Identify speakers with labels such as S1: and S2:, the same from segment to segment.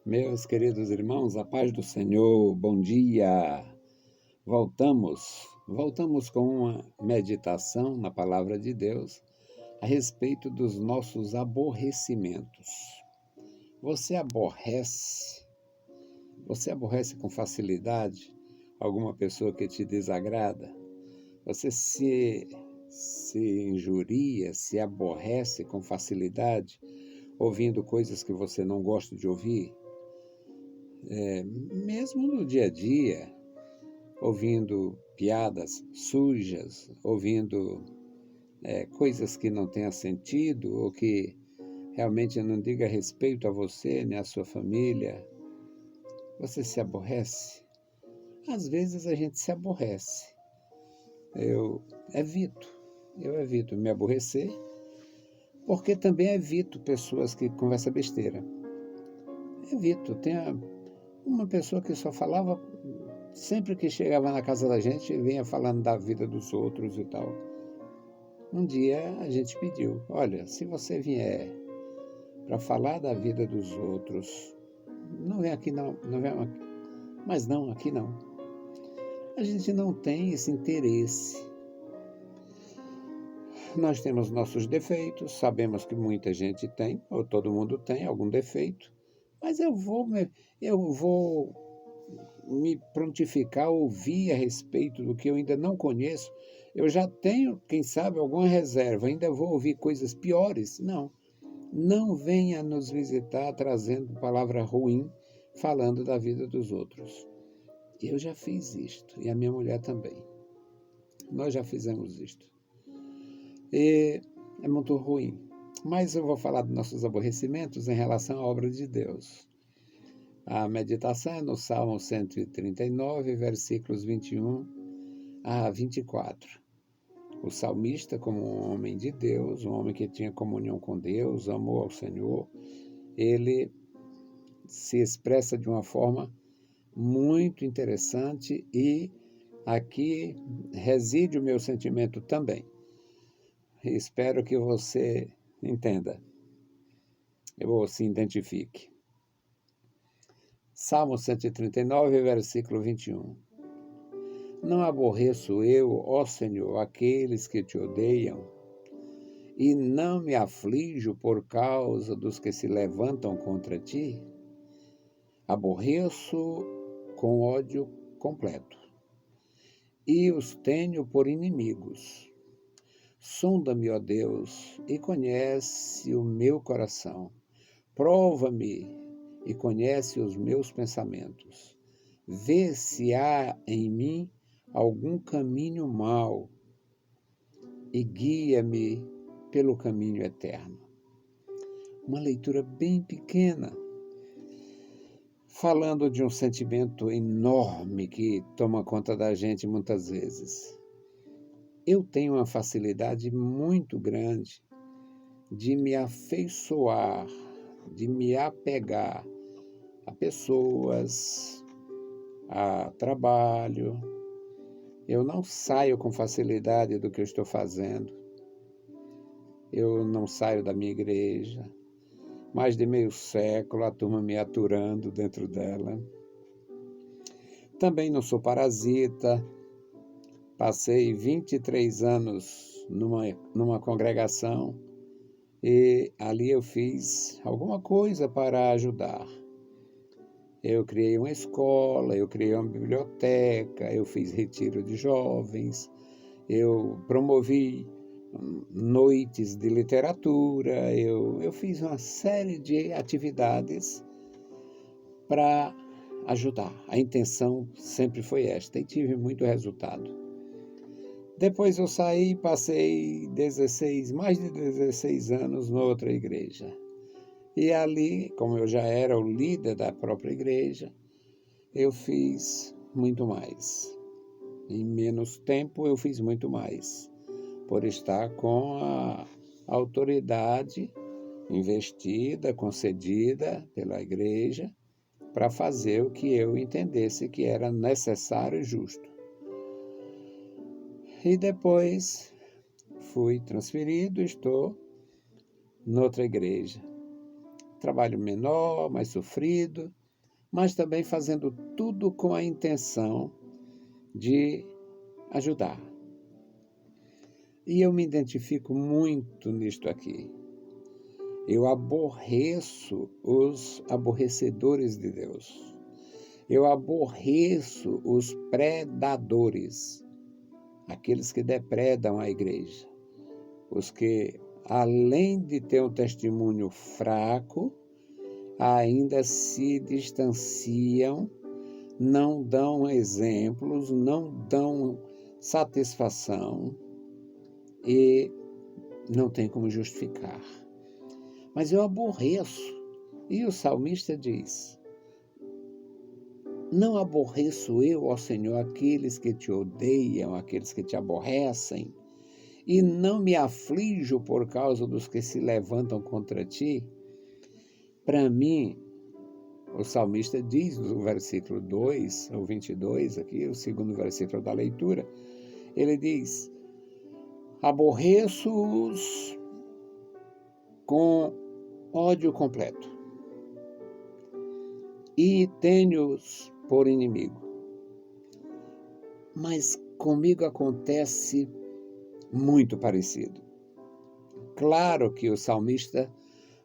S1: Meus queridos irmãos, a paz do Senhor, bom dia. Voltamos com uma meditação na palavra de Deus a respeito dos nossos aborrecimentos. Você aborrece? Você aborrece com facilidade alguma pessoa que te desagrada? Você se injuria, se aborrece com facilidade ouvindo coisas que você não gosta de ouvir? Mesmo no dia a dia, ouvindo piadas sujas, ouvindo coisas que não tenham sentido ou que realmente não diga respeito a você nem à sua família, você se aborrece? Às vezes a gente se aborrece. Eu evito, eu evito me aborrecer, porque também evito pessoas que conversam besteira. Evito, tem uma pessoa que só falava, sempre que chegava na casa da gente, vinha falando da vida dos outros e tal. Um dia a gente pediu, olha, se você vier para falar da vida dos outros, não vem aqui não, não vem aqui. Mas não, aqui não. A gente não tem esse interesse. Nós temos nossos defeitos, sabemos que muita gente tem, ou todo mundo tem algum defeito, mas eu vou me prontificar a ouvir a respeito do que eu ainda não conheço. Eu já tenho, quem sabe, alguma reserva, ainda vou ouvir coisas piores? Não. Não venha nos visitar trazendo palavra ruim, falando da vida dos outros. Eu já fiz isto, e a minha mulher também. Nós já fizemos isto. E é muito ruim. Mas eu vou falar dos nossos aborrecimentos em relação à obra de Deus. A meditação é no Salmo 139, versículos 21 a 24. O salmista, como um homem de Deus, um homem que tinha comunhão com Deus, amou ao Senhor, ele se expressa de uma forma muito interessante e aqui reside o meu sentimento também. Espero que você entenda, ou se identifique. Salmo 139, versículo 21. Não aborreço eu, ó Senhor, aqueles que te odeiam, e não me aflijo por causa dos que se levantam contra ti? Aborreço com ódio completo, e os tenho por inimigos. Sonda-me, ó Deus, e conhece o meu coração. Prova-me e conhece os meus pensamentos. Vê se há em mim algum caminho mau e guia-me pelo caminho eterno. Uma leitura bem pequena, falando de um sentimento enorme que toma conta da gente muitas vezes. Eu tenho uma facilidade muito grande de me afeiçoar, de me apegar a pessoas, a trabalho. Eu não saio com facilidade do que eu estou fazendo. Eu não saio da minha igreja. Mais de meio século a turma me aturando dentro dela. Também não sou parasita. Passei 23 anos numa congregação e ali eu fiz alguma coisa para ajudar. Eu criei uma escola, eu criei uma biblioteca, eu fiz retiro de jovens, eu promovi noites de literatura, eu fiz uma série de atividades para ajudar. A intenção sempre foi esta e tive muito resultado. Depois eu saí e passei mais de 16 anos noutra igreja. E ali, como eu já era o líder da própria igreja, eu fiz muito mais. Em menos tempo eu fiz muito mais, por estar com a autoridade investida, concedida pela igreja, para fazer o que eu entendesse que era necessário e justo. E depois fui transferido, estou noutra igreja. trabalho menor, mais sofrido, mas também fazendo tudo com a intenção de ajudar. E eu me identifico muito nisto aqui. Eu aborreço os aborrecedores de Deus. Eu aborreço os predadores, aqueles que depredam a igreja, os que, além de ter um testemunho fraco, ainda se distanciam, não dão exemplos, não dão satisfação e não tem como justificar. Mas eu aborreço. E o salmista diz: não aborreço eu, ó Senhor, aqueles que te odeiam, aqueles que te aborrecem, e não me aflijo por causa dos que se levantam contra ti. Para mim, o salmista diz no versículo 2, ou 22, aqui, o segundo versículo da leitura, ele diz: aborreço-os com ódio completo e tenho-os por inimigo. Mas comigo acontece muito parecido. Claro que o salmista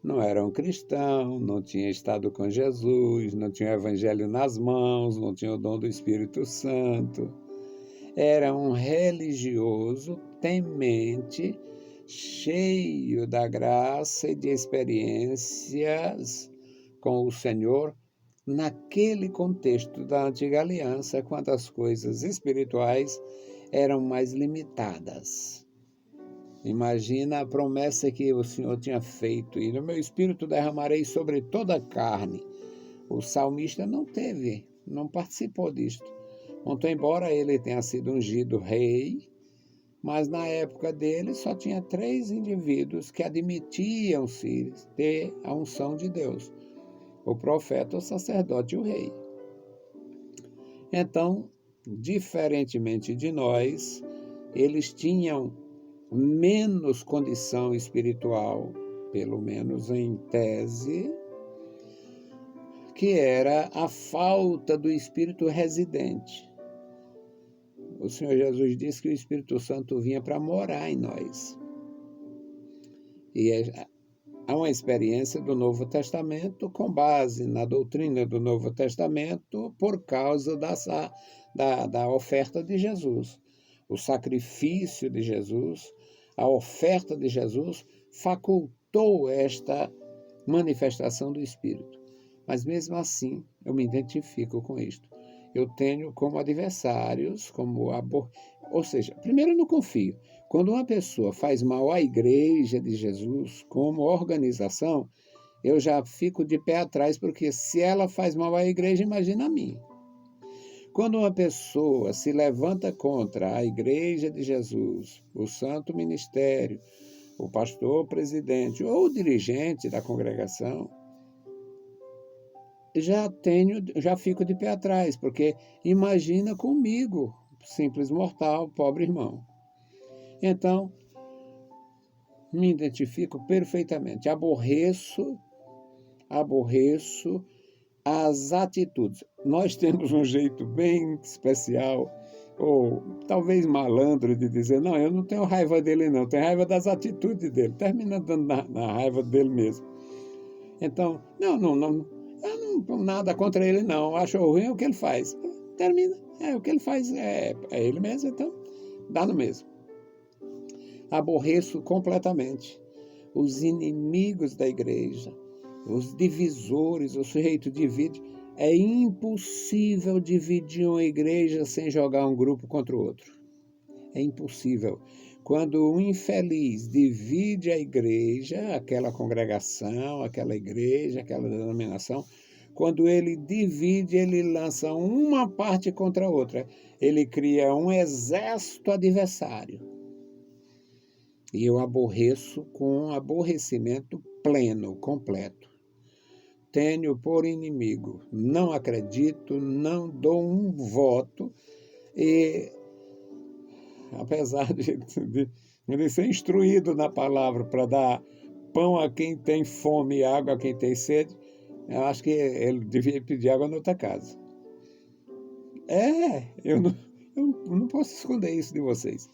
S1: não era um cristão, não tinha estado com Jesus, não tinha o evangelho nas mãos, não tinha o dom do Espírito Santo. Era um religioso temente, cheio da graça e de experiências com o Senhor, naquele contexto da antiga aliança, quando as coisas espirituais eram mais limitadas. Imagina a promessa que o Senhor tinha feito: e no meu espírito derramarei sobre toda a carne. O salmista não participou disto. Muito embora ele tenha sido ungido rei, mas na época dele só tinha 3 indivíduos que admitiam-se ter a unção de Deus: o profeta, o sacerdote e o rei. Então, diferentemente de nós, eles tinham menos condição espiritual, pelo menos em tese, que era a falta do Espírito residente. O Senhor Jesus disse que o Espírito Santo vinha para morar em nós. E há uma experiência do Novo Testamento com base na doutrina do Novo Testamento por causa da oferta de Jesus. O sacrifício de Jesus, a oferta de Jesus, facultou esta manifestação do Espírito. Mas mesmo assim, eu me identifico com isto. Eu tenho como adversários, ou seja, primeiro eu não confio. Quando uma pessoa faz mal à Igreja de Jesus como organização, eu já fico de pé atrás, porque se ela faz mal à Igreja, imagina a mim. Quando uma pessoa se levanta contra a Igreja de Jesus, o Santo Ministério, o pastor, o presidente ou o dirigente da congregação, já fico de pé atrás, porque imagina comigo, simples mortal, pobre irmão. Então, me identifico perfeitamente. Aborreço as atitudes. Nós temos um jeito bem especial, ou talvez malandro, de dizer: não, eu não tenho raiva dele não, tenho raiva das atitudes dele. Termina dando na raiva dele mesmo. Então, eu não tenho nada contra ele não, acho ruim o que ele faz. Termina, o que ele faz é ele mesmo, então dá no mesmo. Aborreço completamente os inimigos da igreja, os divisores, o sujeito divide. É impossível dividir uma igreja sem jogar um grupo contra o outro. É impossível. Quando um infeliz divide a igreja, aquela congregação, aquela igreja, aquela denominação, quando ele divide, ele lança uma parte contra a outra. Ele cria um exército adversário. E eu aborreço com aborrecimento pleno, completo. Tenho por inimigo, não acredito, não dou um voto, e apesar de ser instruído na palavra para dar pão a quem tem fome e água a quem tem sede, eu acho que ele devia pedir água na outra casa. Eu não posso esconder isso de vocês.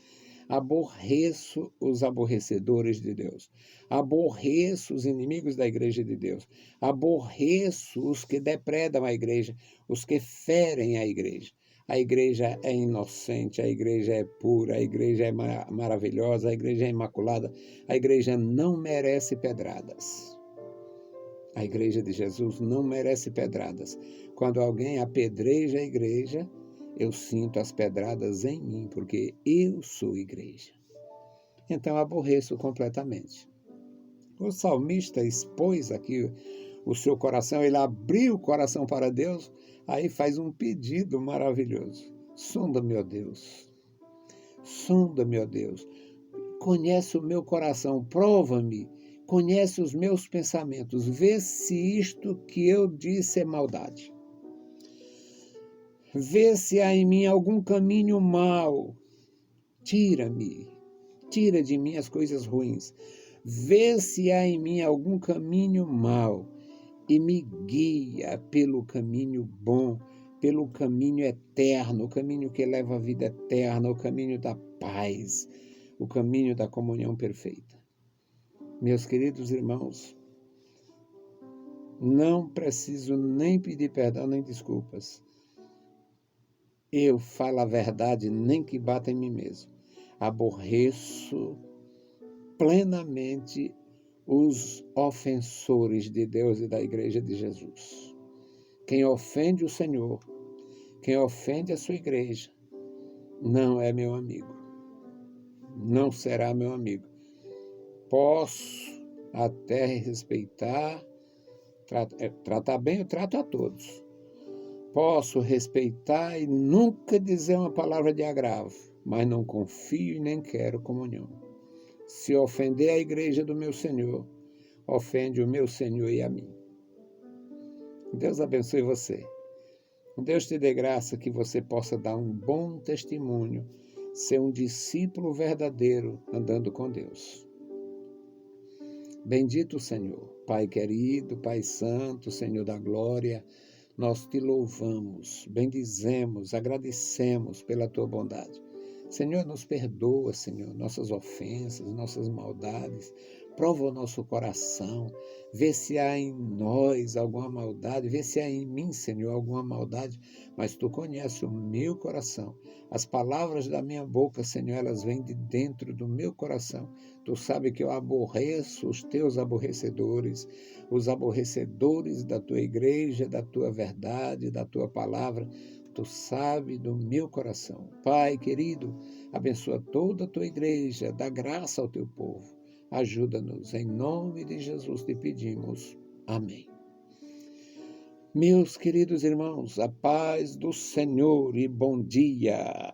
S1: Aborreço os aborrecedores de Deus. Aborreço os inimigos da igreja de Deus. Aborreço os que depredam a igreja, os que ferem a igreja. A igreja é inocente, a igreja é pura, a igreja é maravilhosa, a igreja é imaculada. A igreja não merece pedradas. A igreja de Jesus não merece pedradas. Quando alguém apedreja a igreja, eu sinto as pedradas em mim, porque eu sou igreja. Então aborreço completamente. O salmista expôs aqui o seu coração, ele abriu o coração para Deus, aí faz um pedido maravilhoso. Sonda-me, ó Deus. Sonda-me, ó Deus. Conhece o meu coração, prova-me. Conhece os meus pensamentos, vê se isto que eu disse é maldade. Vê se há em mim algum caminho mau. Tira-me, tira de mim as coisas ruins. Vê se há em mim algum caminho mau e me guia pelo caminho bom, pelo caminho eterno, o caminho que leva à vida eterna, o caminho da paz, o caminho da comunhão perfeita. Meus queridos irmãos, não preciso nem pedir perdão nem desculpas. Eu falo a verdade, nem que bata em mim mesmo. Aborreço plenamente os ofensores de Deus e da Igreja de Jesus. Quem ofende o Senhor, quem ofende a sua igreja, não é meu amigo. Não será meu amigo. Posso até respeitar, tratar bem, eu trato a todos. Posso respeitar e nunca dizer uma palavra de agravo, mas não confio e nem quero comunhão. Se ofender a igreja do meu Senhor, ofende o meu Senhor e a mim. Deus abençoe você. Deus te dê graça que você possa dar um bom testemunho, ser um discípulo verdadeiro andando com Deus. Bendito o Senhor, Pai querido, Pai santo, Senhor da glória, nós te louvamos, bendizemos, agradecemos pela tua bondade. Senhor, nos perdoa, Senhor, nossas ofensas, nossas maldades, prova o nosso coração, vê se há em nós alguma maldade, vê se há em mim, Senhor, alguma maldade, mas tu conheces o meu coração. As palavras da minha boca, Senhor, elas vêm de dentro do meu coração. Tu sabe que eu aborreço os teus aborrecedores, os aborrecedores da tua igreja, da tua verdade, da tua palavra. Tu sabe do meu coração. Pai querido, abençoa toda a tua igreja, dá graça ao teu povo. Ajuda-nos, em nome de Jesus te pedimos. Amém. Meus queridos irmãos, a paz do Senhor e bom dia.